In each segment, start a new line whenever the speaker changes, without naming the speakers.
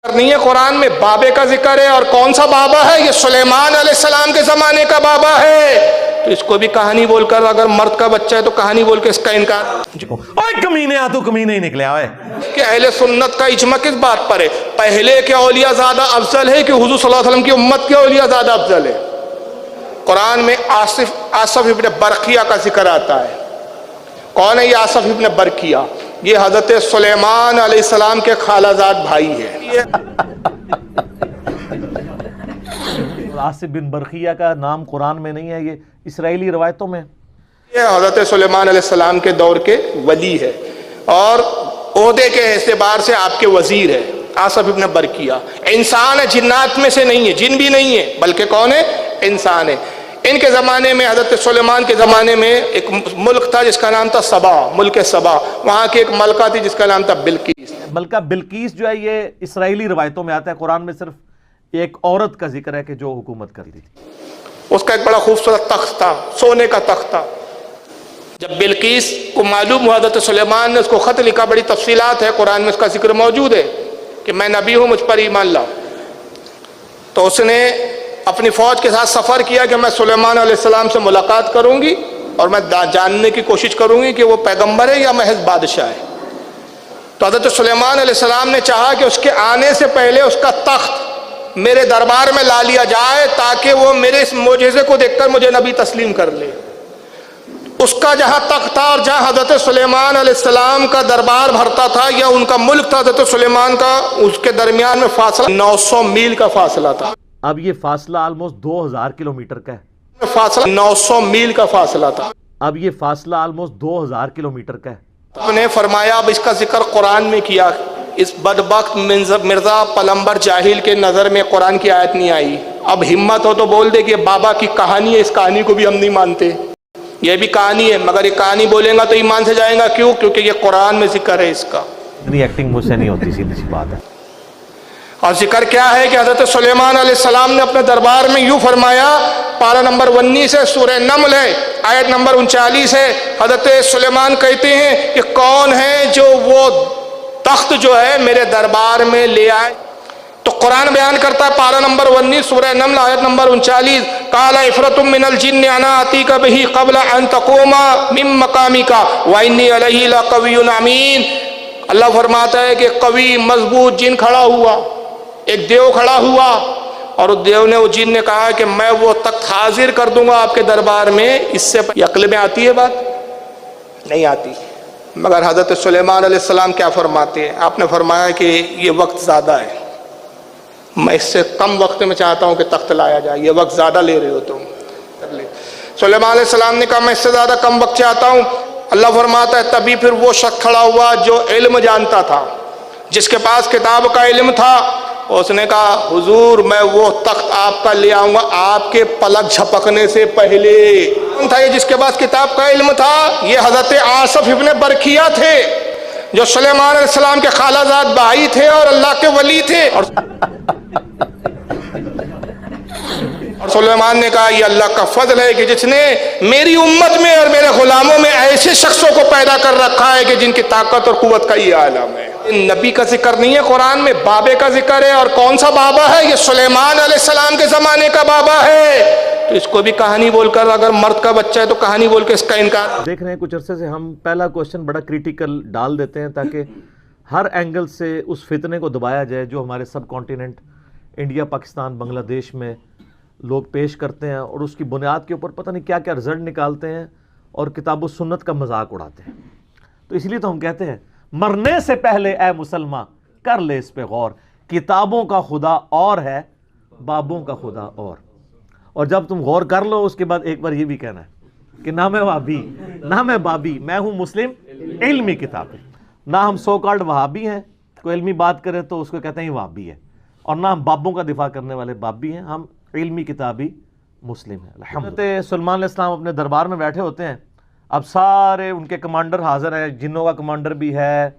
نہیں ہے قرآن میں بابے کا ذکر ہے، اور کون سا بابا ہے؟ یہ سلیمان علیہ السلام کے زمانے کا بابا ہے۔ تو اس کو بھی کہانی بول کر، اگر مرد کا بچہ ہے تو کہانی بول کے اس کا انکار۔
اوے کمینے آ تو کمینے ہی نکلیا ہوئے
کہ اہل سنت کا اجماع کس بات پر ہے؟ پہلے کے اولیاء زیادہ افضل ہے کہ حضور صلی اللہ علیہ وسلم کی امت کے اولیاء زیادہ افضل ہے؟ قرآن میں آصف ابن برقیہ کا ذکر آتا ہے۔ کون ہے یہ آصف ابن برقیہ؟ یہ حضرت سلیمان علیہ السلام کے خالہ زاد بھائی ہے۔
آصف بن برقیہ کا نام قرآن میں نہیں ہے، یہ اسرائیلی روایتوں میں۔
یہ حضرت سلیمان علیہ السلام کے دور کے ولی ہے، اور عہدے کے اعتبار سے آپ کے وزیر ہے۔ آصف ابن برقیہ انسان ہے، جنات میں سے نہیں ہے، جن بھی نہیں ہے، بلکہ کون ہے؟ انسان ہے۔ ان کے زمانے میں، حضرت سلیمان کے زمانے میں ایک ملک تھا جس کا نام تھا سبا، ملک سبا۔ وہاں کی ایک ملکہ تھی جس کا نام تھا بلقیس۔
ملکہ بلقیس جو ہے یہ اسرائیلی روایتوں میں آتا ہے، قرآن میں صرف ایک عورت کا ذکر ہے کہ جو حکومت کرتی تھی۔
اس کا ایک بڑا خوبصورت تخت تھا، سونے کا تخت تھا۔ جب بلقیس کو معلوم ہوا، حضرت سلیمان نے اس کو خط لکھا، بڑی تفصیلات ہے قرآن میں، اس کا ذکر موجود ہے کہ میں نبی ہوں، مجھ پر ایمان لاؤ۔ تو اس نے اپنی فوج کے ساتھ سفر کیا کہ میں سلیمان علیہ السلام سے ملاقات کروں گی، اور میں جاننے کی کوشش کروں گی کہ وہ پیغمبر ہے یا محض بادشاہ ہے۔ تو حضرت سلیمان علیہ السلام نے چاہا کہ اس کے آنے سے پہلے اس کا تخت میرے دربار میں لا لیا جائے، تاکہ وہ میرے اس معجزے کو دیکھ کر مجھے نبی تسلیم کر لے۔ اس کا جہاں تخت تھا اور جہاں حضرت سلیمان علیہ السلام کا دربار بھرتا تھا، یا ان کا ملک تھا حضرت سلیمان کا، اس کے درمیان میں فاصلہ 900 میل کا فاصلہ تھا۔
اب یہ فاصلہ آلموسٹ 2000 کلومیٹر کا ہے۔
فاصلہ 900 میل کا فاصلہ تھا۔
اب یہ فاصلہ آلموسٹ 2000 کلومیٹر کا ہے۔
انہوں نے فرمایا، اب اس کا ذکر قرآن میں کیا، اس بدبخت مرزا پلمبر جاہل کے نظر میں قرآن کی آیت نہیں آئی۔ اب ہمت ہو تو بول دے کہ بابا کی کہانی ہے، اس کہانی کو بھی ہم نہیں مانتے، یہ بھی کہانی ہے، مگر یہ کہانی بولیں گا تو ایمان سے جائیں گا۔ کیوں؟ کیونکہ یہ قرآن میں ذکر ہے اس کا۔
اتنی ایکٹنگ مجھ سے نہیں ہوتی، سیدھی سی بات ہے۔
اور ذکر کیا ہے کہ حضرت سلیمان علیہ السلام نے اپنے دربار میں یوں فرمایا، پارہ نمبر 19 ہے، سورہ نمل ہے، آیت نمبر 39 ہے۔ حضرت سلیمان کہتے ہیں کہ کون ہے جو وہ تخت جو ہے میرے دربار میں لے آئے؟ تو قرآن بیان کرتا ہے، پارہ نمبر 19 سورہ نمل آیت نمبر 39، قال عفرت من الجن انا اتیک بہ قبل ان تقوم من مقامک وانی علیہ لقوی امین۔ اللہ فرماتا ہے کہ قوی مضبوط جن کھڑا ہوا، ایک دیو کھڑا ہوا، اور اس دیو نے، وہ جن نے کہا کہ میں وہ تخت حاضر کر دوں گا آپ کے دربار میں۔ اس سے عقل میں آتی ہے بات؟ نہیں آتی۔ مگر حضرت سلیمان علیہ السلام کیا فرماتے ہیں؟ آپ نے فرمایا کہ یہ وقت زیادہ ہے، میں اس سے کم وقت میں چاہتا ہوں کہ تخت لایا جائے، یہ وقت زیادہ لے رہے ہو تم۔ سلیمان علیہ السلام نے کہا میں اس سے زیادہ کم وقت چاہتا ہوں۔ اللہ فرماتا ہے تبھی پھر وہ شخص کھڑا ہوا جو علم جانتا تھا، جس کے پاس کتاب کا علم تھا۔ اس نے کہا حضور میں وہ تخت آپ کا لے آؤں گا آپ کے پلک جھپکنے سے پہلے۔ کون تھا یہ جس کے پاس کتاب کا علم تھا؟ یہ حضرت آصف ابن برقیہ تھے، جو سلیمان علیہ السلام کے خالہ زاد بھائی تھے اور اللہ کے ولی تھے۔ اور سلیمان نے کہا یہ اللہ کا فضل ہے کہ جس نے میری امت میں اور میرے غلاموں میں ایسے شخصوں کو پیدا کر رکھا ہے کہ جن کی طاقت اور قوت کا یہ عالم ہے۔ نبی کا ذکر نہیں ہے قرآن میں، بابے کا ذکر ہے، اور کون سا بابا ہے؟ یہ سلیمان علیہ السلام کے زمانے کا بابا ہے۔ تو اس کو بھی کہانی بول کر، اگر مرد کا بچہ ہے تو کہانی بول کے اس کا انکار۔
دیکھ رہے ہیں کچھ عرصے سے ہم پہلا کوشچن بڑا کریٹیکل ڈال دیتے ہیں تاکہ ہر اینگل سے اس فتنے کو دبایا جائے جو ہمارے سب کانٹیننٹ انڈیا، پاکستان، بنگلہ دیش میں لوگ پیش کرتے ہیں، اور اس کی بنیاد کے اوپر پتہ نہیں کیا کیا رزلٹ نکالتے ہیں اور کتاب و سنت کا مذاق اڑاتے ہیں۔ تو اس لیے تو ہم کہتے ہیں مرنے سے پہلے اے مسلمان کر لے اس پہ غور، کتابوں کا خدا اور ہے، بابوں کا خدا اور جب تم غور کر لو اس کے بعد ایک بار یہ بھی کہنا ہے کہ نہ میں وہابی نہ میں بابی، میں ہوں مسلم علمی کتاب ہے۔ نہ ہم سو کالڈ وہابی ہیں، کوئی علمی بات کرے تو اس کو کہتے ہیں وہابی ہے، اور نہ ہم بابوں کا دفاع کرنے والے بابی ہیں، ہم علمی کتابی مسلم ہیں۔ الحمدللہ سلیمان علیہ السلام اپنے دربار میں بیٹھے ہوتے ہیں، اب سارے ان کے کمانڈر حاضر ہیں، جنوں کا کمانڈر بھی ہے،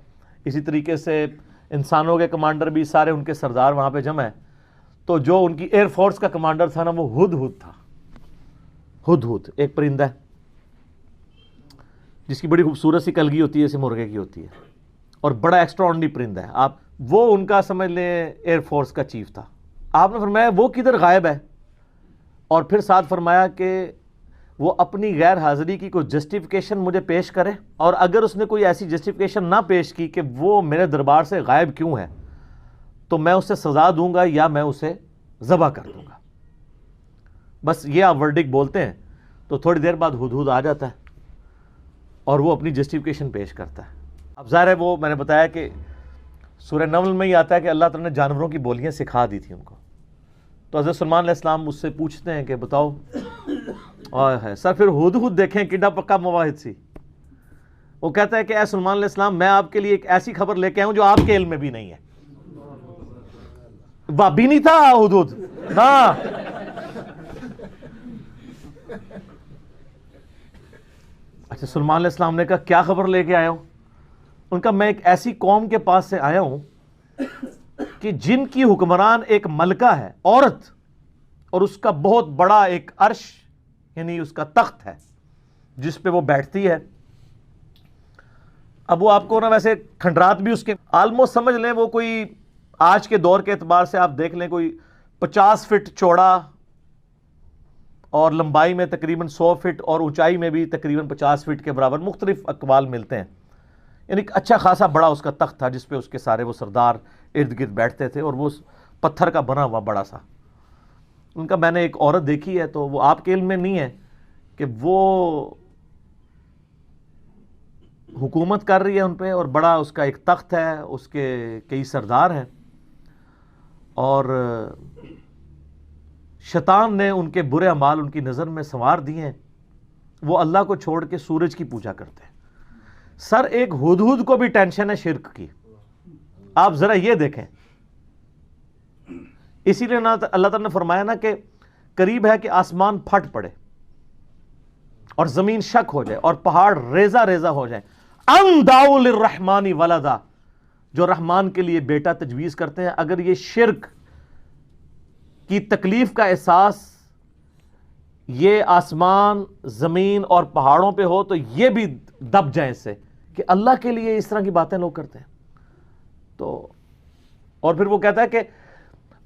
اسی طریقے سے انسانوں کے کمانڈر بھی، سارے ان کے سردار وہاں پہ جمع ہیں۔ تو جو ان کی ایئر فورس کا کمانڈر تھا نا، وہ ہدہد تھا۔ ہدہد ایک پرندہ ہے جس کی بڑی خوبصورت سی کلگی ہوتی ہے، جیسے مرغے کی ہوتی ہے، اور بڑا ایکسٹرا آرڈنری پرندہ ہے۔ آپ وہ ان کا سمجھ لیں ایئر فورس کا چیف تھا. آپ نے فرمایا وہ کدھر غائب ہے, اور پھر ساتھ فرمایا کہ وہ اپنی غیر حاضری کی کوئی جسٹیفیکیشن مجھے پیش کرے, اور اگر اس نے کوئی ایسی جسٹیفیکیشن نہ پیش کی کہ وہ میرے دربار سے غائب کیوں ہے, تو میں اسے سزا دوں گا یا میں اسے ذبح کر دوں گا. بس یہ آپ ورڈک بولتے ہیں تو تھوڑی دیر بعد ہدہد آ جاتا ہے اور وہ اپنی جسٹیفیکیشن پیش کرتا ہے. اب ظاہر ہے وہ میں نے بتایا کہ سورہ نمل میں ہی آتا ہے کہ اللہ تعالیٰ نے جانوروں کی بولیاں سکھا دی تھی ان کو. تو حضرت سلمان علیہ السلام اس سے پوچھتے ہیں کہ بتاؤ, ہے سر پھر ہدہد دیکھیں کڈا پکا مواحد سی. وہ کہتا ہے کہ اے سلمان علیہ السلام میں آپ کے لیے ایک ایسی خبر لے کے آؤں جو آپ کے علم میں بھی نہیں ہے. بابی نہیں تھا ہدہد ہاں. اچھا سلمان علیہ السلام نے کہا کیا خبر لے کے آیا ہوں؟ ان کا میں ایک ایسی قوم کے پاس سے آیا ہوں کہ جن کی حکمران ایک ملکہ ہے, عورت, اور اس کا بہت بڑا ایک عرش یعنی اس کا تخت ہے جس پہ وہ بیٹھتی ہے. اب وہ آپ کو نا ویسے کھنڈرات بھی اس کے آلموسٹ سمجھ لیں وہ کوئی آج کے دور کے اعتبار سے آپ دیکھ لیں کوئی 50 فٹ چوڑا اور لمبائی میں تقریباً 100 فٹ اور اونچائی میں بھی تقریباً 50 فٹ کے برابر, مختلف اقوال ملتے ہیں. یعنی اچھا خاصا بڑا اس کا تخت تھا جس پہ اس کے سارے وہ سردار ارد گرد بیٹھتے تھے, اور وہ پتھر کا بنا ہوا بڑا سا. ان کا میں نے ایک عورت دیکھی ہے, تو وہ آپ کے علم میں نہیں ہے کہ وہ حکومت کر رہی ہے ان پہ, اور بڑا اس کا ایک تخت ہے, اس کے کئی سردار ہیں, اور شیطان نے ان کے برے اعمال ان کی نظر میں سنوار دیے ہیں. وہ اللہ کو چھوڑ کے سورج کی پوجا کرتے ہیں. سر ایک ہدہد کو بھی ٹینشن ہے شرک کی, آپ ذرا یہ دیکھیں. اسی لیے اللہ تعالیٰ نے فرمایا نا کہ قریب ہے کہ آسمان پھٹ پڑے اور زمین شک ہو جائے اور پہاڑ ریزہ ریزہ ہو جائے. ان دعوا للرحمن ولدا, جو رحمان کے لیے بیٹا تجویز کرتے ہیں, اگر یہ شرک کی تکلیف کا احساس یہ آسمان زمین اور پہاڑوں پہ ہو تو یہ بھی دب جائیں اس سے کہ اللہ کے لیے اس طرح کی باتیں لوگ کرتے ہیں. تو اور پھر وہ کہتا ہے کہ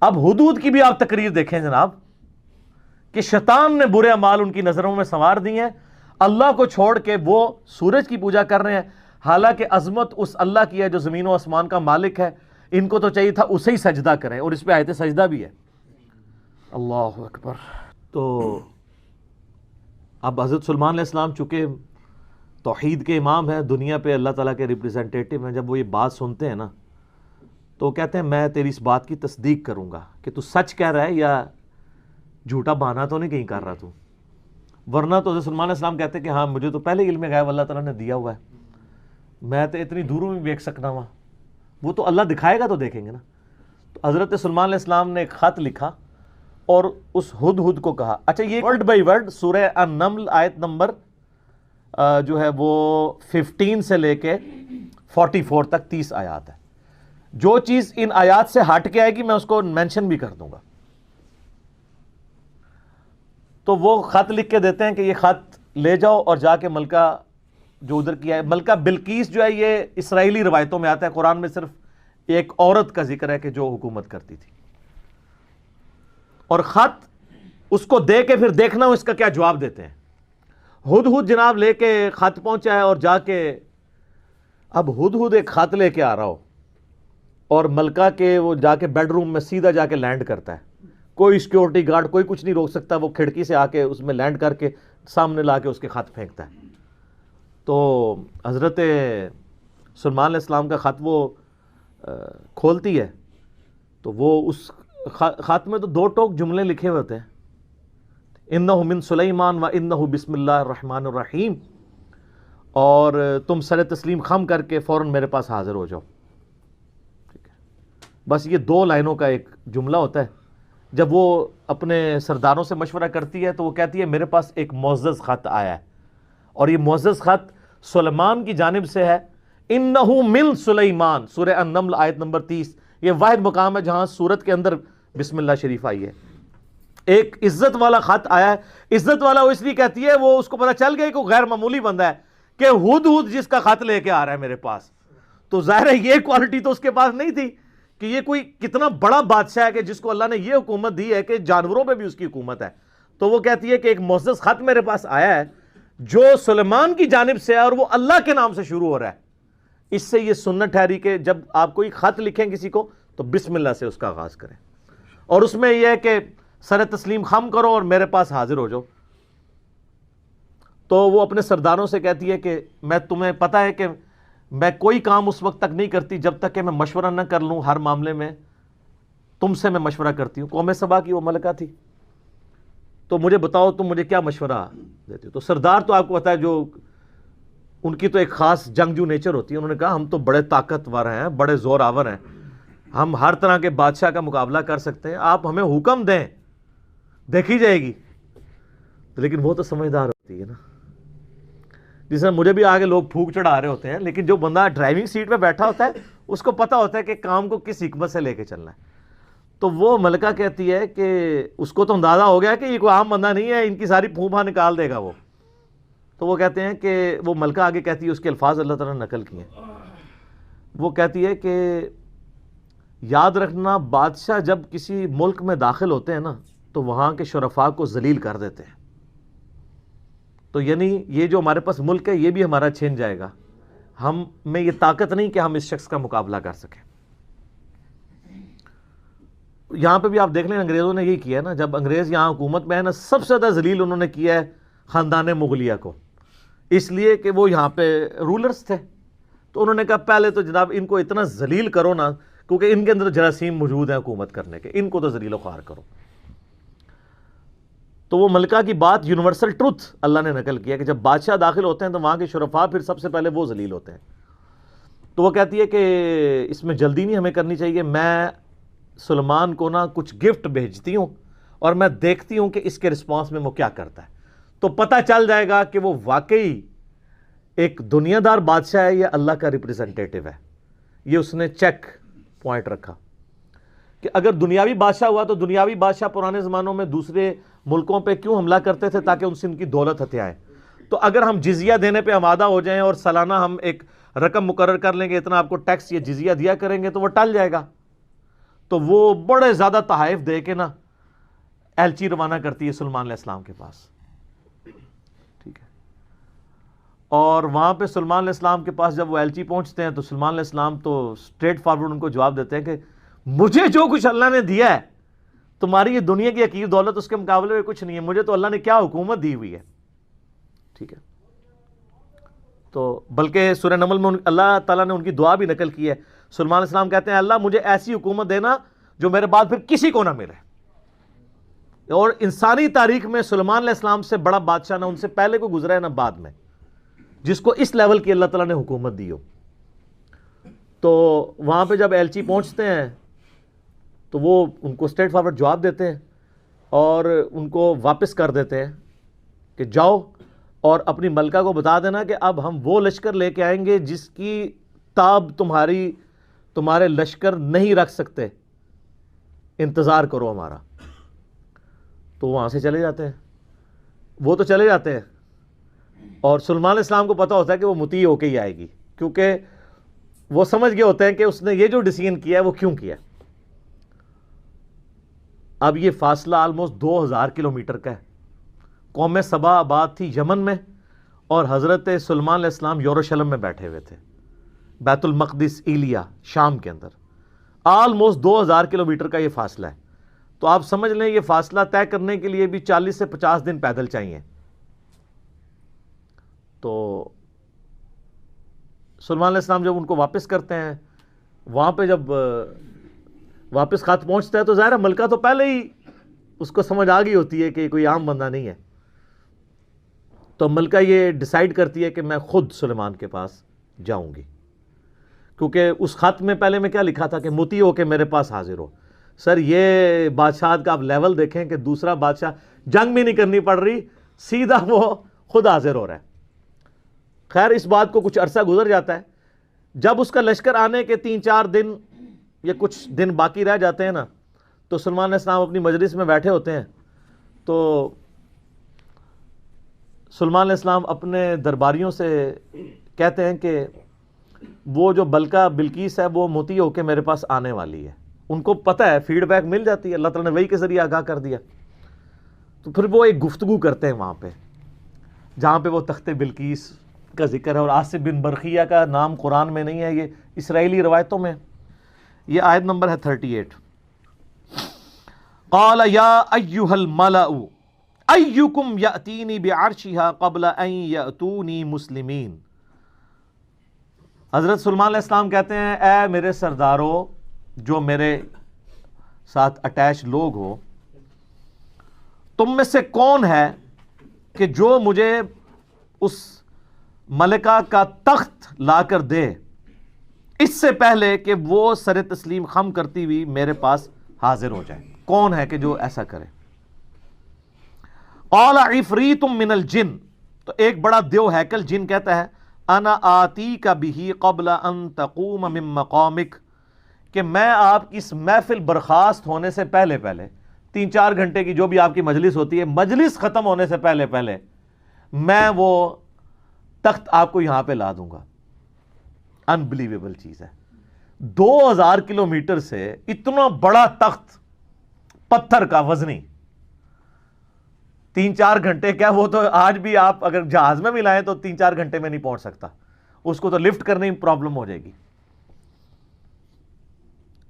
اب حدود کی بھی آپ تقریر دیکھیں جناب, کہ شیطان نے برے اعمال ان کی نظروں میں سنوار دی ہیں, اللہ کو چھوڑ کے وہ سورج کی پوجا کر رہے ہیں, حالانکہ عظمت اس اللہ کی ہے جو زمین و آسمان کا مالک ہے. ان کو تو چاہیے تھا اسے ہی سجدہ کریں, اور اس پہ آیت سجدہ بھی ہے. اللہ اکبر. تو اب حضرت سلمان علیہ السلام چونکہ توحید کے امام ہیں, دنیا پہ اللہ تعالیٰ کے ریپریزنٹیٹیو ہیں, جب وہ یہ بات سنتے ہیں نا تو کہتے ہیں میں تیری اس بات کی تصدیق کروں گا کہ تو سچ کہہ رہا ہے یا جھوٹا بہانا تو نہیں کہیں کر رہا تو. ورنہ تو حضرت سلمان علیہ السلام کہتے ہیں کہ ہاں مجھے تو پہلے علم غیب اللہ تعالیٰ نے دیا ہوا ہے, میں تو اتنی دوروں میں دیکھ سکنا ہوا. وہ تو اللہ دکھائے گا تو دیکھیں گے نا. تو حضرت سلمان علیہ السلام نے ایک خط لکھا اور اس ہدہد کو کہا. اچھا یہ ورڈ بائی ورڈ سورہ النمل آیت نمبر جو ہے وہ 15 سے لے کے 44 تک 30 آیات ہے. جو چیز ان آیات سے ہٹ کے آئے گی میں اس کو مینشن بھی کر دوں گا. تو وہ خط لکھ کے دیتے ہیں کہ یہ خط لے جاؤ اور جا کے ملکہ جو ادھر کی ہے, ملکہ بلقیس جو ہے یہ اسرائیلی روایتوں میں آتا ہے, قرآن میں صرف ایک عورت کا ذکر ہے کہ جو حکومت کرتی تھی. اور خط اس کو دے کے پھر دیکھنا اس کا کیا جواب دیتے ہیں. ہدہد جناب لے کے خط پہنچا ہے, اور جا کے اب ہدہد ایک خط لے کے آ رہا ہو اور ملکہ کے وہ جا کے بیڈ روم میں سیدھا جا کے لینڈ کرتا ہے. کوئی سیکیورٹی گارڈ کوئی کچھ نہیں روک سکتا, وہ کھڑکی سے آ کے اس میں لینڈ کر کے سامنے لا کے اس کے خط پھینکتا ہے. تو حضرت سلمان علیہ السلام کا خط وہ کھولتی ہے تو وہ اس خط میں تو 2 ٹوک جملے لکھے ہوتے ہیں, انہ من سلیمان و انہ بسم اللہ الرحمن الرحیم, اور تم سر تسلیم خم کر کے فوراً میرے پاس حاضر ہو جاؤ. ٹھیک ہے, بس یہ 2 لائنوں کا ایک جملہ ہوتا ہے. جب وہ اپنے سرداروں سے مشورہ کرتی ہے تو وہ کہتی ہے میرے پاس ایک معزز خط آیا ہے, اور یہ معزز خط سلیمان کی جانب سے ہے. انہ من سلیمان, سورہ النمل آیت نمبر 30. یہ واحد مقام ہے جہاں سورت کے اندر بسم اللہ شریف آئی ہے. ایک عزت والا خط آیا ہے. عزت والا وہ اس لیے کہتی ہے وہ اس کو پتہ چل گیا کہ وہ غیر معمولی بندہ ہے کہ ہدہد جس کا خط لے کے آ رہا ہے میرے پاس. تو ظاہر ہے یہ کوالٹی تو اس کے پاس نہیں تھی کہ یہ کوئی کتنا بڑا بادشاہ ہے کہ جس کو اللہ نے یہ حکومت دی ہے کہ جانوروں پہ بھی اس کی حکومت ہے. تو وہ کہتی ہے کہ ایک معزز خط میرے پاس آیا ہے جو سلیمان کی جانب سے ہے اور وہ اللہ کے نام سے شروع ہو رہا ہے. اس سے یہ سنت ٹھہری کہ جب آپ کوئی خط لکھیں کسی کو تو بسم اللہ سے اس کا آغاز کریں, اور اس میں یہ ہے کہ سر تسلیم خم کرو اور میرے پاس حاضر ہو جاؤ. تو وہ اپنے سرداروں سے کہتی ہے کہ میں تمہیں پتہ ہے کہ میں کوئی کام اس وقت تک نہیں کرتی جب تک کہ میں مشورہ نہ کر لوں, ہر معاملے میں تم سے میں مشورہ کرتی ہوں. قوم سبا کی وہ ملکہ تھی, تو مجھے بتاؤ تم مجھے کیا مشورہ دیتے ہو. تو سردار تو آپ کو پتہ ہے جو ان کی تو ایک خاص جنگجو نیچر ہوتی ہے. انہوں نے کہا ہم تو بڑے طاقتور ہیں, بڑے زور آور ہیں, ہم ہر طرح کے بادشاہ کا مقابلہ کر سکتے ہیں, آپ ہمیں حکم دیں دیکھی جائے گی. لیکن وہ تو سمجھدار ہوتی ہے نا, جس میں مجھے بھی آگے لوگ پھونک چڑھا رہے ہوتے ہیں, لیکن جو بندہ ڈرائیونگ سیٹ پہ بیٹھا ہوتا ہے اس کو پتہ ہوتا ہے کہ کام کو کس حکمت سے لے کے چلنا ہے. تو وہ ملکہ کہتی ہے کہ اس کو تو اندازہ ہو گیا کہ یہ کوئی عام بندہ نہیں ہے, ان کی ساری پھوپھا نکال دے گا وہ. تو وہ کہتے ہیں کہ وہ ملکہ آگے کہتی ہے, اس کے الفاظ اللہ تعالیٰ نے نقل کیے ہیں. وہ کہتی ہے کہ یاد رکھنا بادشاہ جب کسی ملک میں داخل ہوتے ہیں نا تو وہاں کے شرفاء کو ذلیل کر دیتے ہیں. تو یعنی یہ جو ہمارے پاس ملک ہے یہ بھی ہمارا چھن جائے گا, ہم میں یہ طاقت نہیں کہ ہم اس شخص کا مقابلہ کر سکیں. یہاں پہ بھی آپ دیکھ لیں انگریزوں نے یہی کیا ہے نا, جب انگریز یہاں حکومت میں ہے نا سب سے زیادہ ذلیل انہوں نے کیا ہے خاندان مغلیہ کو, اس لیے کہ وہ یہاں پہ رولرز تھے. تو انہوں نے کہا پہلے تو جناب ان کو اتنا ذلیل کرو نا, کیونکہ ان کے اندر جراثیم موجود ہیں حکومت کرنے کے, ان کو تو ذلیل و خوار کرو. تو وہ ملکہ کی بات یونیورسل ٹروتھ اللہ نے نقل کیا کہ جب بادشاہ داخل ہوتے ہیں تو وہاں کے شرفاء پھر سب سے پہلے وہ ذلیل ہوتے ہیں. تو وہ کہتی ہے کہ اس میں جلدی نہیں ہمیں کرنی چاہیے, میں سلیمان کو نا کچھ گفٹ بھیجتی ہوں اور میں دیکھتی ہوں کہ اس کے رسپانس میں وہ کیا کرتا ہے, تو پتہ چل جائے گا کہ وہ واقعی ایک دنیا دار بادشاہ ہے یا اللہ کا ریپریزنٹیٹو ہے. یہ اس نے چیک پوائنٹ رکھا کہ اگر دنیاوی بادشاہ ہوا تو دنیاوی بادشاہ پرانے زمانوں میں دوسرے ملکوں پہ کیوں حملہ کرتے تھے, تاکہ ان سے ان کی دولت ہتھیائیں. تو اگر ہم جزیہ دینے پہ آمادہ ہو جائیں اور سالانہ ہم ایک رقم مقرر کر لیں گے اتنا آپ کو ٹیکس یا جزیہ دیا کریں گے تو وہ ٹل جائے گا. تو وہ بڑے زیادہ تحائف دے کے نا ایلچی روانہ کرتی ہے سلیمان علیہ السلام کے پاس. ٹھیک ہے, اور وہاں پہ سلیمان علیہ السلام کے پاس جب وہ ایلچی پہنچتے ہیں تو سلیمان علیہ السلام تو اسٹریٹ فارورڈ ان کو جواب دیتے ہیں کہ مجھے جو کچھ اللہ نے دیا ہے تمہاری یہ دنیا کی حقیر دولت اس کے مقابلے میں کچھ نہیں ہے, مجھے تو اللہ نے کیا حکومت دی ہوئی ہے. ٹھیک ہے, تو بلکہ سورہ نمل میں اللہ تعالیٰ نے ان کی دعا بھی نقل کی ہے. سلیمان علیہ السلام کہتے ہیں اللہ مجھے ایسی حکومت دینا جو میرے بعد پھر کسی کو نہ ملے. اور انسانی تاریخ میں سلیمان علیہ السلام سے بڑا بادشاہ نہ ان سے پہلے کو گزرا ہے نہ بعد میں جس کو اس لیول کی اللہ تعالیٰ نے حکومت دی ہو. تو وہاں پہ جب ایلچی پہنچتے ہیں تو وہ ان کو اسٹریٹ فارورڈ جواب دیتے ہیں اور ان کو واپس کر دیتے ہیں کہ جاؤ اور اپنی ملکہ کو بتا دینا کہ اب ہم وہ لشکر لے کے آئیں گے جس کی تاب تمہارے لشکر نہیں رکھ سکتے, انتظار کرو ہمارا. تو وہاں سے چلے جاتے ہیں, وہ تو چلے جاتے ہیں اور سلیمان علیہ السلام کو پتہ ہوتا ہے کہ وہ مطیع ہو کے ہی آئے گی, کیونکہ وہ سمجھ گئے ہوتے ہیں کہ اس نے یہ جو ڈیسیژن کیا ہے وہ کیوں کیا ہے. اب یہ فاصلہ آلموسٹ 2000 کلومیٹر کا ہے. قوم سبا آباد تھی یمن میں اور حضرت سلیمان علیہ السلام یروشلم میں بیٹھے ہوئے تھے, بیت المقدس ایلیا شام کے اندر. آلموسٹ 2000 کلومیٹر کا یہ فاصلہ ہے. تو آپ سمجھ لیں یہ فاصلہ طے کرنے کے لیے بھی 40 سے 50 دن پیدل چاہیے. تو سلیمان علیہ السلام جب ان کو واپس کرتے ہیں, وہاں پہ جب واپس خط پہنچتا ہے تو ظاہر ہے ملکہ تو پہلے ہی اس کو سمجھ آ گئی ہوتی ہے کہ کوئی عام بندہ نہیں ہے. تو ملکہ یہ ڈیسائیڈ کرتی ہے کہ میں خود سلیمان کے پاس جاؤں گی, کیونکہ اس خط میں پہلے میں کیا لکھا تھا کہ مطیع ہو کے میرے پاس حاضر ہو. سر یہ بادشاہت کا آپ لیول دیکھیں کہ دوسرا بادشاہ جنگ بھی نہیں کرنی پڑ رہی, سیدھا وہ خود حاضر ہو رہا ہے. خیر اس بات کو کچھ عرصہ گزر جاتا ہے. جب اس کا لشکر آنے کے 3-4 دن یا کچھ دن باقی رہ جاتے ہیں نا, تو سلیمان علیہ السلام اپنی مجلس میں بیٹھے ہوتے ہیں. تو سلیمان علیہ السلام اپنے درباریوں سے کہتے ہیں کہ وہ جو بلکہ بلقیس ہے وہ مطیع ہو کے میرے پاس آنے والی ہے. ان کو پتہ ہے, فیڈ بیک مل جاتی ہے, اللہ تعالیٰ نے وحی کے ذریعے آگاہ کر دیا. تو پھر وہ ایک گفتگو کرتے ہیں وہاں پہ جہاں پہ وہ تخت بلقیس کا ذکر ہے, اور آصف بن برقیہ کا نام قرآن میں نہیں ہے, یہ اسرائیلی روایتوں میں. یہ آیت نمبر ہے 38. قال یا ایھا الملأ ایکم یأتینی بعرشھا قبل ان یأتونی مسلمین. حضرت سلیمان علیہ السلام کہتے ہیں اے میرے سرداروں, جو میرے ساتھ اٹیچ لوگ ہو, تم میں سے کون ہے کہ جو مجھے اس ملکہ کا تخت لا کر دے اس سے پہلے کہ وہ سر تسلیم خم کرتی ہوئی میرے پاس حاضر ہو جائے. کون ہے کہ جو ایسا کرے؟ قال عفریت من الجن, تو ایک بڑا دیو ہیکل جن کہتا ہے انا آتیک بہ قبل ان تقوم من مقامک, کہ میں آپ کی اس محفل برخاست ہونے سے پہلے 3-4 گھنٹے کی جو بھی آپ کی مجلس ہوتی ہے, مجلس ختم ہونے سے پہلے میں وہ تخت آپ کو یہاں پہ لا دوں گا. انبلیویبل چیز ہے. 2000 کلومیٹر سے اتنا بڑا تخت پتھر کا وزنی 3-4 گھنٹے, کیا وہ تو آج بھی آپ اگر جہاز میں بھی لائیں تو 3-4 گھنٹے میں نہیں پہنچ سکتا, اس کو تو لفٹ کرنے میں پرابلم ہو جائے گی.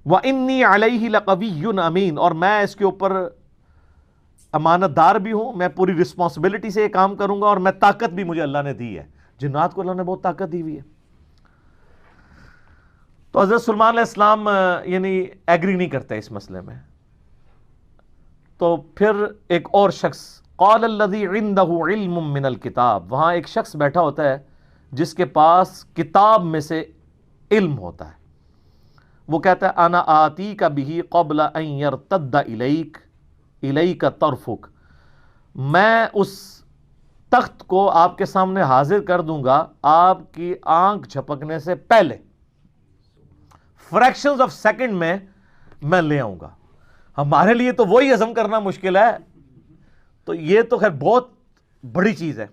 وَإِنِّي عَلَيْهِ لَقَوِيٌّ أَمِينٌ, اور میں اس کے اوپر امانت دار بھی ہوں, میں پوری رسپانسبلٹی سے یہ کام کروں گا, اور میں طاقت بھی مجھے اللہ نے دی ہے. جنات کو اللہ نے بہت طاقت دی ہوئی ہے. تو حضرت سلیمان علیہ السلام یعنی ایگری نہیں کرتے اس مسئلے میں. تو پھر ایک اور شخص, قال الذی عندہ علم من الکتاب, وہاں ایک شخص بیٹھا ہوتا ہے جس کے پاس کتاب میں سے علم ہوتا ہے. وہ کہتا ہے انا آتیک بہ قبل ان یرتد الیک طرفک, میں اس تخت کو آپ کے سامنے حاضر کر دوں گا آپ کی آنکھ جھپکنے سے پہلے, فریکشنز آف سیکنڈ میں لے آؤں گا. ہمارے لیے تو وہی ہضم کرنا مشکل ہے, تو یہ تو خیر بہت بڑی چیز ہے.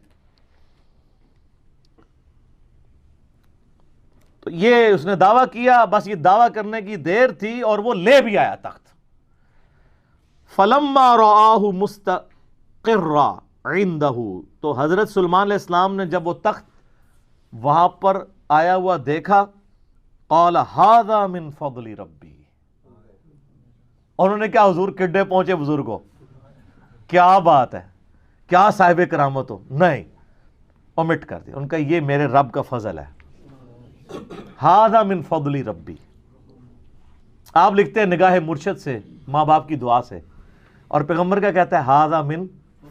تو یہ اس نے دعویٰ کیا, بس یہ دعویٰ کرنے کی دیر تھی اور وہ لے بھی آیا تخت. فلما رآہ مستقرا عندہ, تو حضرت سلیمان علیہ السلام نے جب وہ تخت وہاں پر آیا ہوا دیکھا, قال ھذا من فضل ربی, اور انہوں نے کیا حضور کڈے پہنچے بزرگوں, کیا بات ہے, کیا صاحب کرامت ہو, نہیں اومٹ کر دیا, ان کا یہ میرے رب کا فضل ہے. ھذا من فضل ربی, آپ لکھتے ہیں نگاہ مرشد سے, ماں باپ کی دعا سے, اور پیغمبر کا کہتا ہے ھذا من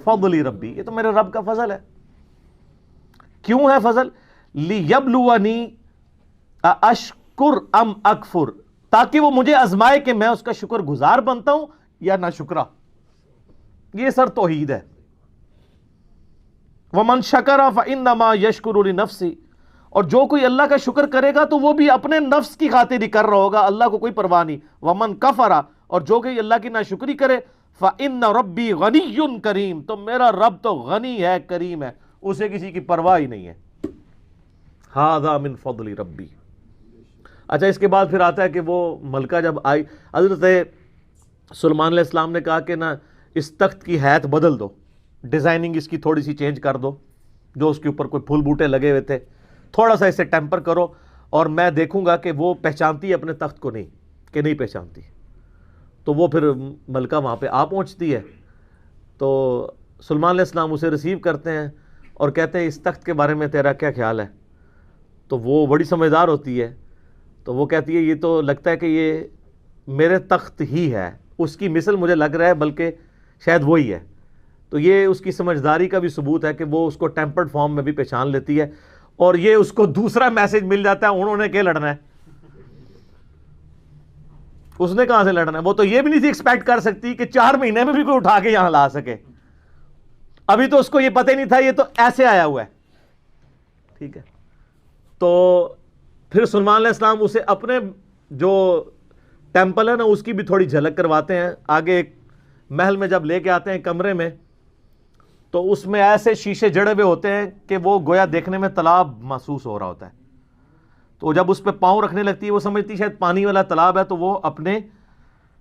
فضل ربی, یہ تو میرے رب کا فضل ہے. کیوں ہے فضل؟ لیبلونی اشکر ام اکفر, تاکہ وہ مجھے آزمائے کہ میں اس کا شکر گزار بنتا ہوں یا نہ شکرا. یہ سر توحید ہے. ومن شکر فانما یشکر لنفسہ, اور جو کوئی اللہ کا شکر کرے گا تو وہ بھی اپنے نفس کی خاطر ہی کر رہا ہوگا, اللہ کو کوئی پرواہ نہیں. ومن کفر, اور جو کوئی اللہ کی ناشکری کرے, فإن ربی غنی کریم, تو میرا رب تو غنی ہے, کریم ہے, اسے کسی کی پرواہ ہی نہیں ہے. ھذا من فضل ربی. اچھا, اس کے بعد پھر آتا ہے کہ وہ ملکہ جب آئی, حضرت سلیمان علیہ السلام نے کہا کہ نا اس تخت کی حیت بدل دو, ڈیزائننگ اس کی تھوڑی سی چینج کر دو, جو اس کے اوپر کوئی پھول بوٹے لگے ہوئے تھے تھوڑا سا اسے ٹیمپر کرو, اور میں دیکھوں گا کہ وہ پہچانتی ہے اپنے تخت کو نہیں کہ نہیں پہچانتی. تو وہ پھر ملکہ وہاں پہ آ پہنچتی ہے. تو سلیمان علیہ السلام اسے ریسیو کرتے ہیں اور کہتے ہیں اس تخت کے بارے میں تیرا کیا خیال ہے؟ تو وہ بڑی سمجھدار ہوتی ہے, تو وہ کہتی ہے یہ تو لگتا ہے کہ یہ میرے تخت ہی ہے, اس کی مثل مجھے لگ رہا ہے بلکہ شاید وہی ہے. تو یہ اس کی سمجھداری کا بھی ثبوت ہے کہ وہ اس کو ٹیمپرڈ فارم میں بھی پہچان لیتی ہے, اور یہ اس کو دوسرا میسج مل جاتا ہے, انہوں نے کیا لڑنا ہے, اس نے کہاں سے لڑنا ہے. وہ تو یہ بھی نہیں تھی ایکسپیکٹ کر سکتی کہ 4 مہینے میں بھی کوئی اٹھا کے یہاں لا سکے. ابھی تو اس کو یہ پتہ ہی نہیں تھا, یہ تو ایسے آیا ہوا ہے. ٹھیک ہے, تو پھر سلیمان علیہ السلام اسے اپنے جو ٹیمپل ہے نا اس کی بھی تھوڑی جھلک کرواتے ہیں. آگے ایک محل میں جب لے کے آتے ہیں کمرے میں, تو اس میں ایسے شیشے جڑے ہوئے ہوتے ہیں کہ وہ گویا دیکھنے میں تالاب محسوس ہو رہا ہوتا ہے. تو جب اس پہ پاؤں رکھنے لگتی ہے وہ سمجھتی ہے شاید پانی والا تالاب ہے، تو وہ اپنے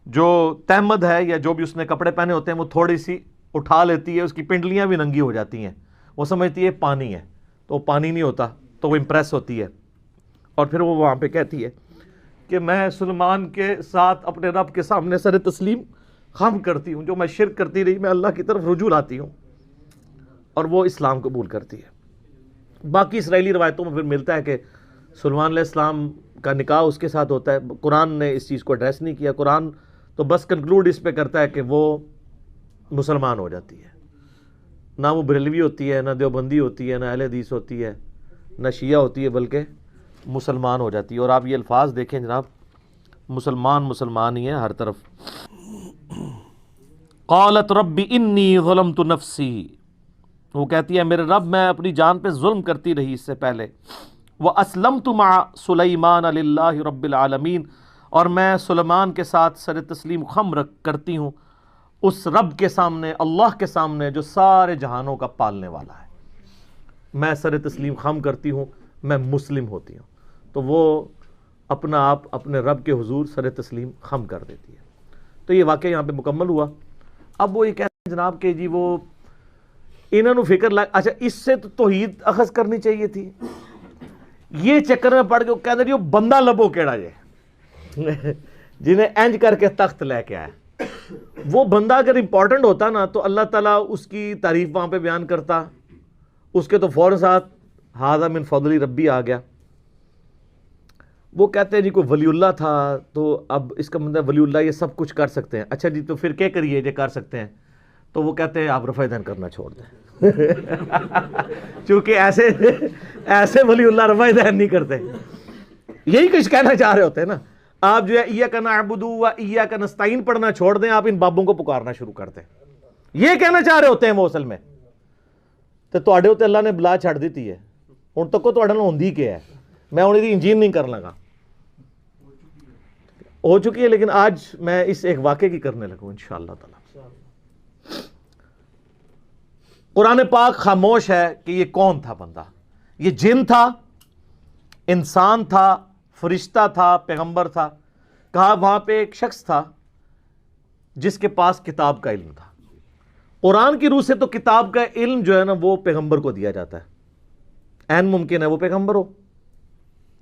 جو تہمد ہے یا جو بھی اس نے کپڑے پہنے ہوتے ہیں وہ تھوڑی سی اٹھا لیتی ہے، اس کی پنڈلیاں بھی ننگی ہو جاتی ہیں، وہ سمجھتی ہے پانی ہے، تو وہ پانی نہیں ہوتا، تو وہ امپریس ہوتی ہے، اور پھر وہ وہاں پہ کہتی ہے کہ میں سلیمان کے ساتھ اپنے رب کے سامنے سر تسلیم خم کرتی ہوں، جو میں شرک کرتی رہی میں اللہ کی طرف رجوع لاتی ہوں، اور وہ اسلام قبول کرتی ہے۔ باقی اسرائیلی روایتوں میں پھر ملتا ہے کہ سلیمان علیہ السلام کا نکاح اس کے ساتھ ہوتا ہے، قرآن نے اس چیز کو ایڈریس نہیں کیا، قرآن تو بس کنکلوڈ اس پہ کرتا ہے کہ وہ مسلمان ہو جاتی ہے، نہ وہ بریلوی ہوتی ہے، نہ دیوبندی ہوتی ہے، نہ اہل حدیث ہوتی ہے، نہ شیعہ ہوتی ہے، بلکہ مسلمان ہو جاتی ہے۔ اور آپ یہ الفاظ دیکھیں جناب، مسلمان ہی ہے ہر طرف۔ قالت رب انی ظلمت نفسی، وہ کہتی ہے میرے رب میں اپنی جان پہ ظلم کرتی رہی اس سے پہلے، واسلمت مع سلیمان للہ رب العالمین، اور میں سلیمان کے ساتھ سر تسلیم خم کرتی ہوں اس رب کے سامنے، اللہ کے سامنے جو سارے جہانوں کا پالنے والا ہے، میں سر تسلیم خم کرتی ہوں، میں مسلم ہوتی ہوں۔ تو وہ اپنا آپ اپنے رب کے حضور سر تسلیم خم کر دیتی ہے۔ تو یہ واقعہ یہاں پہ مکمل ہوا۔ اب وہ یہ کہتے ہیں جناب کہ جی وہ انہوں نے فکر لگ، اچھا اس سے تو توحید اخذ کرنی چاہیے تھی، یہ چکر میں پڑ کے وہ کہتے ہیں جی وہ بندہ لبو کیڑا جے جنہیں انج کر کے تخت لے کے آئے، وہ بندہ اگر امپورٹنٹ ہوتا نا تو اللہ تعالیٰ اس کی تعریف وہاں پہ بیان کرتا، اس کے تو فوراً ساتھ ھذا من فضل ربی آ گیا۔ وہ کہتے ہیں جی کوئی ولی اللہ تھا تو اب اس کا مطلب ولی اللہ یہ سب کچھ کر سکتے ہیں، اچھا جی تو پھر کیا کریے جو کر سکتے ہیں؟ تو وہ کہتے ہیں آپ رفع دین کرنا چھوڑ دیں چونکہ ایسے ولی اللہ رفع دین نہیں کرتے، یہی کچھ کہنا چاہ رہے ہوتے ہیں نا۔ آپ جو ہے ایاک نعبد و ایاک نستعین پڑھنا چھوڑ دیں، آپ ان بابوں کو پکارنا شروع کر دیں، یہ کہنا چاہ رہے ہوتے ہیں وہ اصل میں۔ تو تواڈے اوتے اللہ نے بلا چھڑ دیتی ہے، ہن تک تواڈے نال ہوندی کیا ہے، میں ہن دی انجین نہیں کر لگا، ہو چکی ہے، لیکن آج میں اس ایک واقعے کی کرنے لگوں انشاءاللہ تعالی۔ قرآن پاک خاموش ہے کہ یہ کون تھا بندہ، یہ جن تھا، انسان تھا، فرشتہ تھا، پیغمبر تھا؟ کہا وہاں پہ ایک شخص تھا جس کے پاس کتاب کا علم تھا۔ قرآن کی روح سے تو کتاب کا علم جو ہے نا وہ پیغمبر کو دیا جاتا ہے، عین ممکن ہے وہ پیغمبر ہو،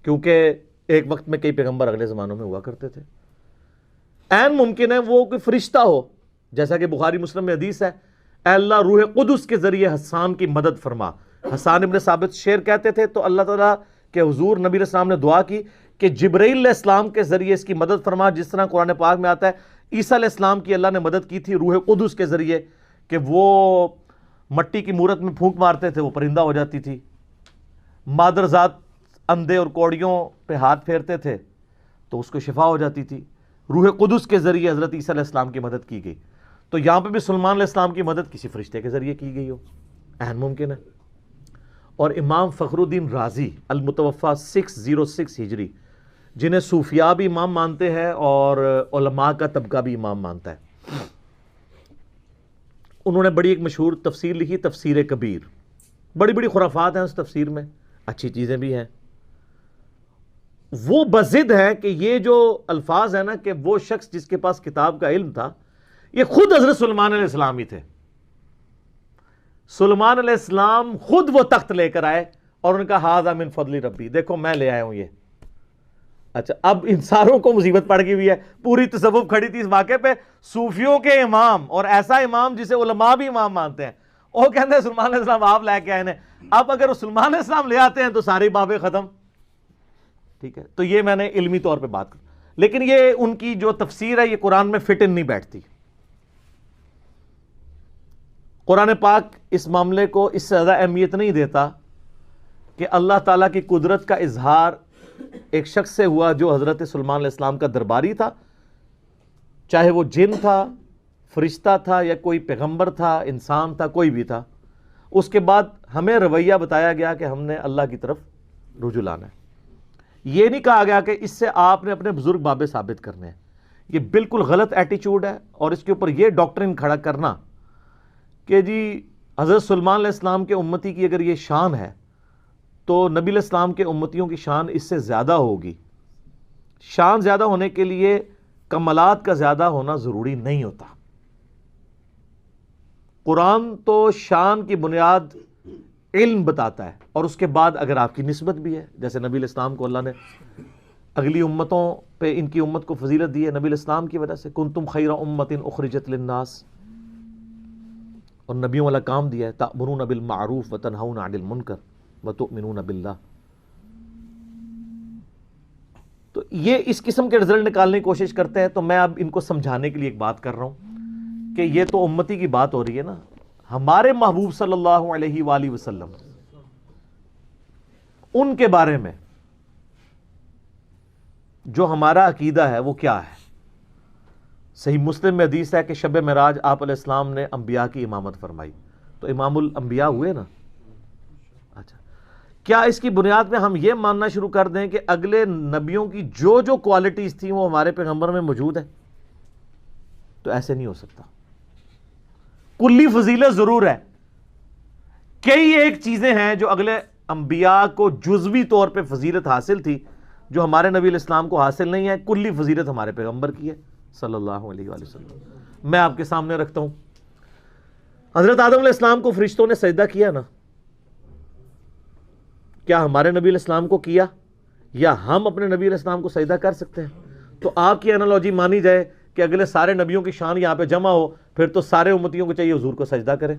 کیونکہ ایک وقت میں کئی پیغمبر اگلے زمانوں میں ہوا کرتے تھے۔ عین ممکن ہے وہ کوئی فرشتہ ہو، جیسا کہ بخاری مسلم میں حدیث ہے، اے اللہ روح قدس کے ذریعے حسان کی مدد فرما۔ حسان ابن ثابت شعر کہتے تھے تو اللہ تعالیٰ کے حضور نبی علیہ السلام نے دعا کی کہ جبرائیل علیہ السلام کے ذریعے اس کی مدد فرما، جس طرح قرآن پاک میں آتا ہے عیسیٰ علیہ السلام کی اللہ نے مدد کی تھی روح قدس کے ذریعے کہ وہ مٹی کی مورت میں پھونک مارتے تھے وہ پرندہ ہو جاتی تھی، مادرزاد اندھے اور کوڑیوں پہ ہاتھ پھیرتے تھے تو اس کو شفا ہو جاتی تھی۔ روح قدس کے ذریعے حضرت عیسیٰ علیہ السلام کی مدد کی گئی، تو یہاں پہ بھی سلیمان علیہ السلام کی مدد کسی فرشتے کے ذریعے کی گئی ہو، عین ممکن ہے۔ اور امام فخر الدین رازی المتوفی 606 ہجری، جنہیں صوفیاء بھی امام مانتے ہیں اور علماء کا طبقہ بھی امام مانتا ہے، انہوں نے بڑی ایک مشہور تفسیر لکھی، تفسیر کبیر۔ بڑی بڑی خرافات ہیں اس تفسیر میں، اچھی چیزیں بھی ہیں۔ وہ بضد ہے کہ یہ جو الفاظ ہیں نا کہ وہ شخص جس کے پاس کتاب کا علم تھا یہ خود حضرت سلیمان علیہ السلام ہی تھے۔ سلیمان علیہ السلام خود وہ تخت لے کر آئے اور ان کا ھذا من فضل ربی، دیکھو میں لے آیا ہوں یہ۔ اچھا اب ان ساروں کو مصیبت پڑ گئی ہوئی ہے، پوری تصوف کھڑی تھی اس واقعے پہ، صوفیوں کے امام اور ایسا امام جسے علماء بھی امام مانتے ہیں، وہ کہتے ہیں سلیمان علیہ السلام آپ لے کے آئے ہیں۔ اب اگر سلیمان علیہ السلام لے آتے ہیں تو ساری بابیں ختم، ٹھیک ہے۔ تو یہ میں نے علمی طور پہ بات کی، لیکن یہ ان کی جو تفسیر ہے یہ قرآن میں فٹ ان نہیں بیٹھتی۔ قرآن پاک اس معاملے کو اس سے زیادہ اہمیت نہیں دیتا کہ اللہ تعالیٰ کی قدرت کا اظہار ایک شخص سے ہوا جو حضرت سلیمان علیہ السلام کا درباری تھا، چاہے وہ جن تھا، فرشتہ تھا یا کوئی پیغمبر تھا، انسان تھا، کوئی بھی تھا۔ اس کے بعد ہمیں رویہ بتایا گیا کہ ہم نے اللہ کی طرف رجوع لانا ہے، یہ نہیں کہا گیا کہ اس سے آپ نے اپنے بزرگ بابے ثابت کرنے ہیں۔ یہ بالکل غلط ایٹیچیوڈ ہے، اور اس کے اوپر یہ ڈاکٹرن کھڑا کرنا کہ جی حضرت سلیمان علیہ السلام کے امتی کی اگر یہ شان ہے تو نبی علیہ السلام کے امتیوں کی شان اس سے زیادہ ہوگی. شان زیادہ ہونے کے لیے کمالات کا زیادہ ہونا ضروری نہیں ہوتا. قرآن تو شان کی بنیاد علم بتاتا ہے، اور اس کے بعد اگر آپ کی نسبت بھی ہے، جیسے نبی علیہ السلام کو اللہ نے اگلی امتوں پہ ان کی امت کو فضیلت دی ہے نبی علیہ السلام کی وجہ سے. کنتم خیر امت اخرجت للناس، اور نبیوں والا کام دیا ہے، تأمرون بالمعروف وتنہون عن المنکر وتؤمنون باللہ. تو یہ اس قسم کے رزلٹ نکالنے کی کوشش کرتے ہیں. تو میں اب ان کو سمجھانے کے لیے ایک بات کر رہا ہوں کہ یہ تو امتی کی بات ہو رہی ہے نا، ہمارے محبوب صلی اللہ علیہ وآلہ وسلم، ان کے بارے میں جو ہمارا عقیدہ ہے وہ کیا ہے. صحیح مسلم میں حدیث ہے کہ شب معراج آپ علیہ السلام نے انبیاء کی امامت فرمائی، تو امام الانبیاء ہوئے نا. اچھا، کیا اس کی بنیاد میں ہم یہ ماننا شروع کر دیں کہ اگلے نبیوں کی جو جو کوالٹیز تھیں وہ ہمارے پیغمبر میں موجود ہے؟ تو ایسے نہیں ہو سکتا. کلی فضیلت ضرور ہے، کئی ایک چیزیں ہیں جو اگلے انبیاء کو جزوی طور پہ فضیلت حاصل تھی جو ہمارے نبی علیہ السلام کو حاصل نہیں ہے. کلی فضیلت ہمارے پیغمبر کی ہے صلی اللہ علیہ وآلہ وسلم. میں آپ کے سامنے رکھتا ہوں، حضرت آدم علیہ السلام کو فرشتوں نے سجدہ کیا نا، کیا ہمارے نبی علیہ السلام کو کیا یا ہم اپنے نبی علیہ السلام کو سجدہ کر سکتے ہیں؟ تو آپ کی انالوجی مانی جائے کہ اگلے سارے نبیوں کی شان یہاں پہ جمع ہو، پھر تو سارے امتیوں کو چاہیے حضور کو سجدہ کرے.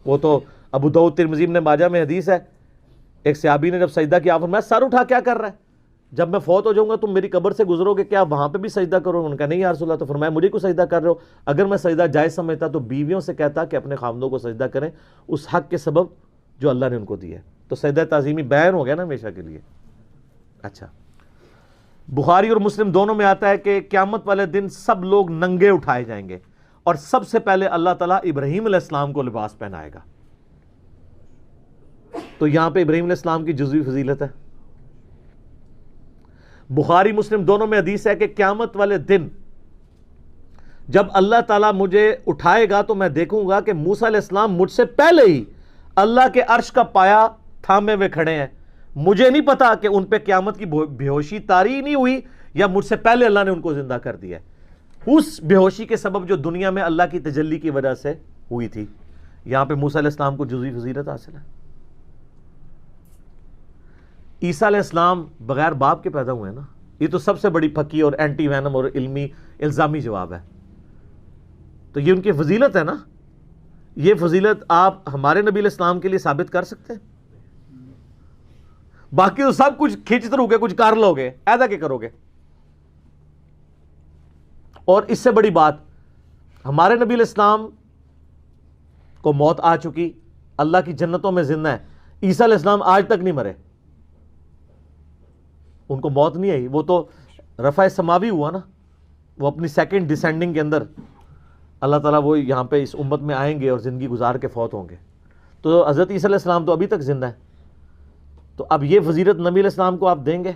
وہ تو ابو داؤد ترمذی ابن ماجہ میں حدیث ہے، ایک صحابی نے جب سجدہ کیا، فرمایا سر اٹھا کیا کر رہا ہے، جب میں فوت ہو جاؤں گا تم میری قبر سے گزرو گے، کیا وہاں پہ بھی سجدہ کرو؟ انہوں نے کہا نہیں یا رسول اللہ. تو فرمایا مجھے کو سجدہ کر رہے ہو؟ اگر میں سجدہ جائز سمجھتا تو بیویوں سے کہتا کہ اپنے خامدوں کو سجدہ کریں اس حق کے سبب جو اللہ نے ان کو دیا ہے. تو سجدہ تعظیمی بیان ہو گیا نا ہمیشہ کے لیے. اچھا، بخاری اور مسلم دونوں میں آتا ہے کہ قیامت والے دن سب لوگ ننگے اٹھائے جائیں گے، اور سب سے پہلے اللہ تعالیٰ ابراہیم علیہ السلام کو لباس پہنائے گا. تو یہاں پہ ابراہیم علیہ السلام کی جزوی فضیلت ہے. بخاری مسلم دونوں میں حدیث ہے کہ قیامت والے دن جب اللہ تعالیٰ مجھے اٹھائے گا تو میں دیکھوں گا کہ موسیٰ علیہ السلام مجھ سے پہلے ہی اللہ کے عرش کا پایا تھامے ہوئے کھڑے ہیں. مجھے نہیں پتا کہ ان پہ قیامت کی بے ہوشی طاری نہیں ہوئی یا مجھ سے پہلے اللہ نے ان کو زندہ کر دیا ہے. اس بے ہوشی کے سبب جو دنیا میں اللہ کی تجلی کی وجہ سے ہوئی تھی. یہاں پہ موسیٰ علیہ السلام کو جزوی فضیلت حاصل ہے. عیسیٰ علیہ السلام بغیر باپ کے پیدا ہوئے نا، یہ تو سب سے بڑی پھکی اور اینٹی وینم اور علمی الزامی جواب ہے. تو یہ ان کی فضیلت ہے نا. یہ فضیلت آپ ہمارے نبی علیہ السلام کے لیے ثابت کر سکتے ہیں؟ باقی تو سب کچھ کھینچتے رہو گے، کچھ کر لو گے، ایسا کیا کرو گے؟ اور اس سے بڑی بات، ہمارے نبی علیہ السلام کو موت آ چکی، اللہ کی جنتوں میں زندہ ہے. عیسیٰ علیہ السلام آج تک نہیں مرے، ان کو موت نہیں آئی. وہ تو رفع سماوی ہوا نا، وہ اپنی سیکنڈ ڈیسینڈنگ کے اندر اللہ تعالیٰ وہ یہاں پہ اس امت میں آئیں گے اور زندگی گزار کے فوت ہوں گے. تو حضرت عیسیٰ علیہ السلام تو ابھی تک زندہ ہے. تو اب یہ فضیلت نبی علیہ السلام کو آپ دیں گے؟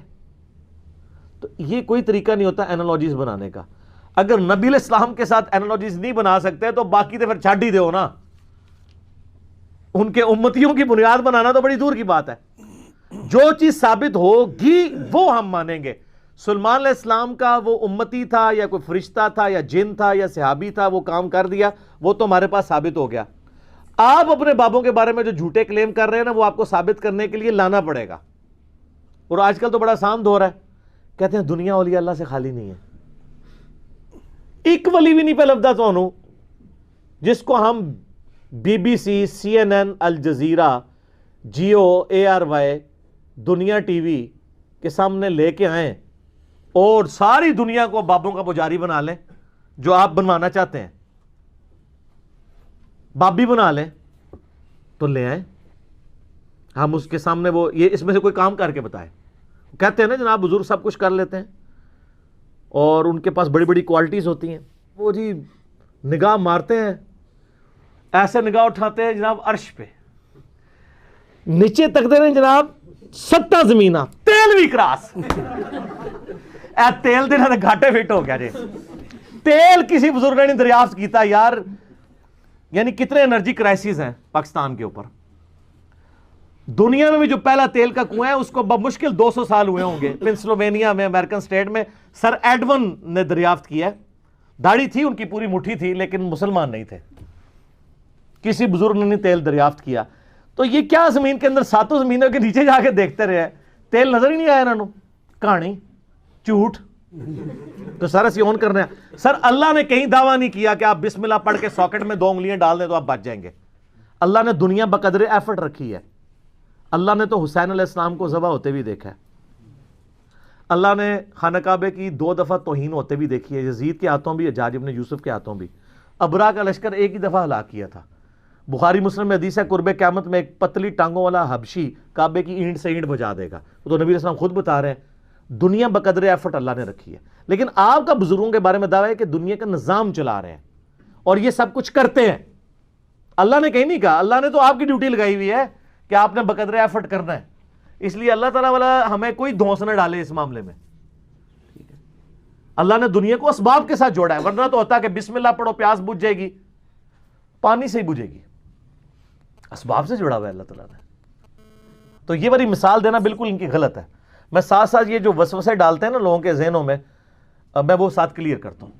تو یہ کوئی طریقہ نہیں ہوتا اینالوجیز بنانے کا. اگر نبی علیہ السلام کے ساتھ اینالوجیز نہیں بنا سکتے تو باقی تو پھر چھاڑ ہی دو نا. ان کے امتیوں کی بنیاد بنانا تو بڑی دور کی بات ہے. جو چیز ثابت ہوگی وہ ہم مانیں گے. سلیمان علیہ السلام کا وہ امتی تھا یا کوئی فرشتہ تھا یا جن تھا یا صحابی تھا، وہ کام کر دیا، وہ تو ہمارے پاس ثابت ہو گیا. آپ اپنے بابوں کے بارے میں جو جھوٹے کلیم کر رہے ہیں نا، وہ آپ کو ثابت کرنے کے لیے لانا پڑے گا. اور آج کل تو بڑا آسان دور ہے، کہتے ہیں دنیا اولیاء اللہ سے خالی نہیں ہے. ایک ولی بھی نہیں پہ لفظ تو جس کو ہم B B C, CNN، Al Jazeera, Geo, ARY، Dunya T V کے سامنے لے کے آئیں اور ساری دنیا کو بابوں کا پجاری بنا لیں جو آپ بنوانا چاہتے ہیں. بابی بنا لیں تو لے آئیں، ہم اس کے سامنے وہ یہ اس میں سے کوئی کام کر کے بتائے. کہتے ہیں نا جناب بزرگ سب کچھ کر لیتے ہیں اور ان کے پاس بڑی بڑی کوالٹیز ہوتی ہیں. وہ جی نگاہ مارتے ہیں، ایسے نگاہ اٹھاتے ہیں جناب عرش پہ، نیچے تکتے ہیں جناب 7 زمینہ، تیل بھی کراس. اے تیل دے نہ گھاٹے فٹ ہو گیا جی. تیل کسی بزرگ نے نہیں دریافت کیتا یار. یعنی کتنے انرجی کرائسس ہیں پاکستان کے اوپر. دنیا میں بھی جو پہلا تیل کا کنواں ہے اس کو بمشکل 200 سال ہوئے ہوں گے. پنسلوینیا میں امریکن اسٹیٹ میں سر ایڈون نے دریافت کیا ہے. داڑھی تھی ان کی پوری مٹھی تھی لیکن مسلمان نہیں تھے. کسی بزرگ نے نہیں تیل دریافت کیا. تو یہ کیا زمین کے اندر 7 زمینوں کے نیچے جا کے دیکھتے رہے, تیل نظر ہی نہیں آیا انہوں. کہانی جھوٹ تو سارا سی آن کرنا ہے. سر اللہ نے کہیں دعویٰ نہیں کیا کہ آپ بسم اللہ پڑھ کے ساکٹ میں 2 انگلیاں ڈال دیں تو آپ بچ جائیں گے. اللہ نے دنیا بقدر ایفرٹ رکھی ہے. اللہ نے تو حسین علیہ السلام کو ذبح ہوتے بھی دیکھا ہے. اللہ نے خانہ کعبے کی 2 دفعہ توہین ہوتے بھی دیکھی ہے, یزید کے ہاتھوں بھی, حجاج ابن یوسف کے ہاتھوں بھی. ابرا کا لشکر ایک ہی دفعہ ہلاک کیا تھا. بخاری مسلم میں حدیث ہے قرب قیامت میں ایک پتلی ٹانگوں والا حبشی کعبے کی اینٹ سے اینٹ بجا دے گا. تو نبی علیہ السلام خود بتا رہے ہیں دنیا بقدر ایفرٹ اللہ نے رکھی ہے. لیکن آپ کا بزرگوں کے بارے میں دعویٰ ہے کہ دنیا کا نظام چلا رہے ہیں اور یہ سب کچھ کرتے ہیں. اللہ نے کہیں نہیں کہا, اللہ نے تو آپ کی ڈیوٹی لگائی ہوئی ہے کہ آپ نے بقدر ایفرٹ کرنا ہے. اس لیے اللہ تعالیٰ والا ہمیں کوئی دھونس نہ ڈالے اس معاملے میں. اللہ نے دنیا کو اسباب کے ساتھ جوڑا ہے, ورنہ تو ہوتا کہ بسم اللہ پڑھو پیاس بجھ جائے گی, پانی سے ہی بجھے گی. اسباب سے جڑا ہوا ہے اللہ تعالیٰ نے. تو یہ بڑی مثال دینا بالکل ان کی غلط ہے. میں ساتھ ساتھ یہ جو وسوسے ڈالتے ہیں نا لوگوں کے ذہنوں میں, میں وہ ساتھ کلیئر کرتا ہوں.